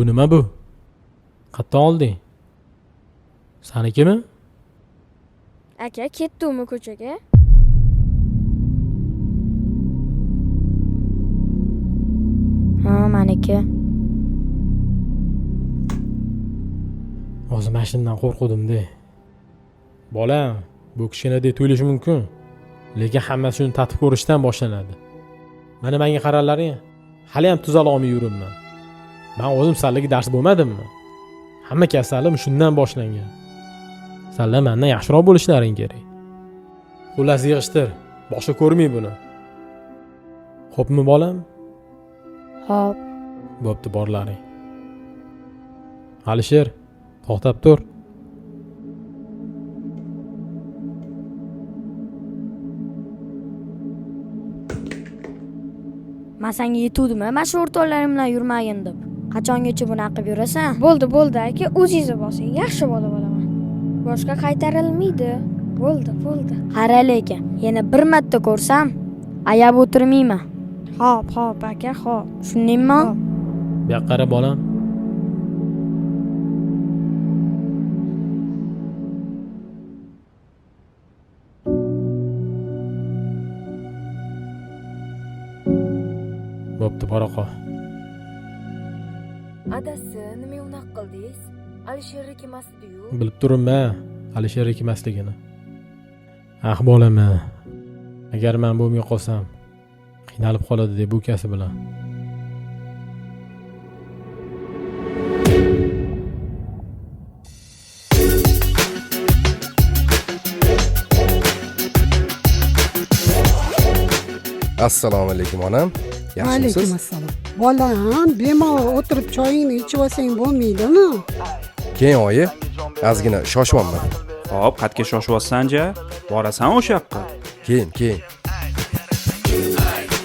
nima bu? Qayerdan olding? Sanikimi? Aka, ketdimi ko'chaga? Ha, meniki. O'zim mashinadan qo'rquvdim-da. Bolam, bu kichkina deb o'ylashi mumkin. Lekin hammasi shuni tatib ko'rishdan boshlanadi. Mana menga qaralaring, hali ham tuzala olmay yuribman. Men o'zim sallaga dars bo'lmadimmi? Hamma kasallim shundan boshlangan. Salla mendan yaxshiroq bo'lishlaring kerak. Xullas yig'ishtir, boshqa ko'rmay buni. Xo'pmi bolam? Xo'p. Bo'pti, borlaring. Alisher, to'xtab tur. Men senga yetuvdimi? Mana shu o'rtoqlarim bilan yurmagin deb. Qachongacha bunaqa qilib yurasan? Bo'ldi aka, o'zingiz bosing. Yaxshi bola bo'laman. Boshqa qaytarilmaydi. Bo'ldi. Qara lekin, yana bir marta ko'rsam, ayab o'tirmayman. Xo'p, aka, xo'p. Shundaymi? Bu yoqqa qara bolam. Bo'pti, bora qol. Adasi, nima unaqa qildingiz? Alisherniki emasdi-yu. Bilib turibman, Alisherniki emasligini. Ah bolam, agar men bo'lmay qolsam, qiynalib qoladi deb ukasi bilan. Assalomu alaykum onam. Yaxshimisiz? Alaykum assalom. Bolam, bemalol o'tirib choyingni ichib olsang bo'lmaydimi? Keyin oyi, ozgina shoshyapman. Hop, qatga shoshyapsan-ja? Borasan o'sha yoqqa. Keyin.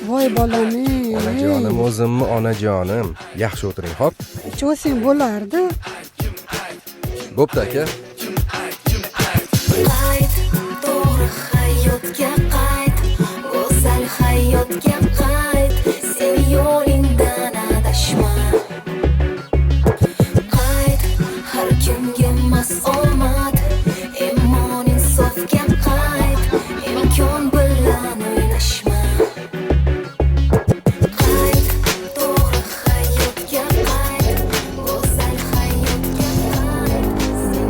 Voy bolam-ey. Onajonim, o'zimmi onajonim. Yaxshi o'tiring, hop. Ichib olsang bo'lardi. Bo'pti aka. Qayt, to'g'ri hayotga qayt, go'zal hayotga qayt, sen yo'lingdan adashma. Qayt, har kimga emas omad, imon insofga qayt, imkon bilan o'ynashma. Qayt, to'g'ri hayotga qayt, go'zal hayotga qayt, sen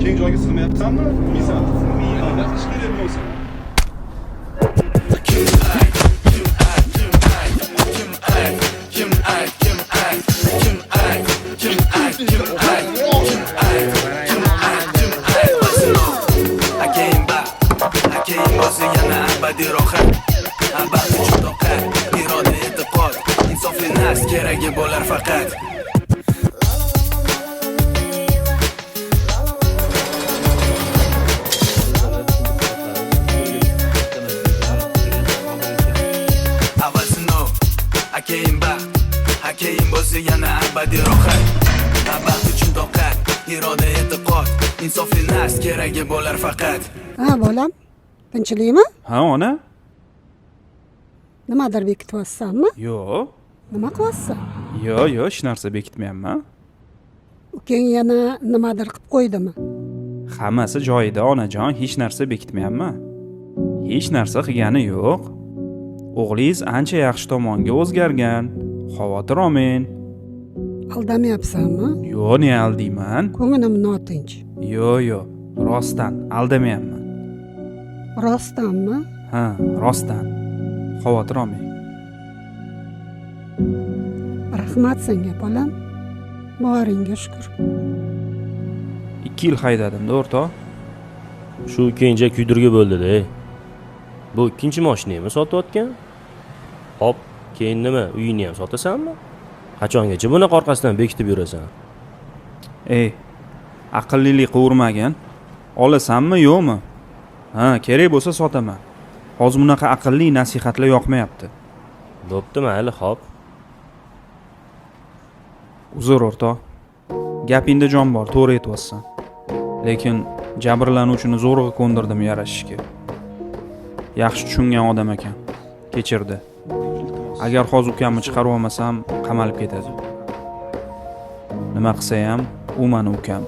Keng joyga sig'mayapsanmi? Sig'maysan. Ish kerakmi o'zi? Keragi bo'lar faqat. Hakeyin bo'lsa yana abadiy rohat. Abaxt uchun toqat, iroda e'tiqod, insofli nas keragi bo'lar faqat. Ha bolam, tinchlikmi? Ha, ona? Nimadir bekityapsanmi? Yo'q. Nima qilyapsan? Yo'q, hech narsa bekitmayapman. Ukang yana nimadir qilib qo'ydimi? Hammasi joyida, onajon, hech narsa bekitmayapman. Hech narsa qilgani yo'q. O'g'lingiz ancha yaxshi tomonga o'zgargan. Xavotir olmang. Aldamayapsanmi? Yo'q, ne aldayman? Ko'nglim notinch. Yo'q, rostdan aldamayapman. Rostdanmi? Ha, rostdan. Xavotir olmang. Rahmat senga bolam. Boringga shukr. 2 yil haydadim-da, o'rtoq. Shu kenja kuydirgi bo'ldi-da. Bu ikkinchi mashinangmi sotayotgan? Hop, keyin nima, uyingni ham sotasanmi? Qachongacha buni orqasidan bekitib yurasan? Ey, aqllilik qilurmagin. Olasanmi, yo'qmi? Ha, kerak bo'lsa sotaman. Hozir bunaqa aqlli nasihatlar yoqmayapti. Bo'pti, mayli, hop. Uzr, o'rtoq. Gapingda jon bor, to'g'ri aytyapsan. Lekin jabrlanuvchini zo'rg'a ko'ndirdim yarashishga. Yaxshi tushungan odam ekan. Kechirdi. Agar hozir ukamni chiqarib olmasam, qamalib ketadi. Nima qilsa ham, u meni ukam.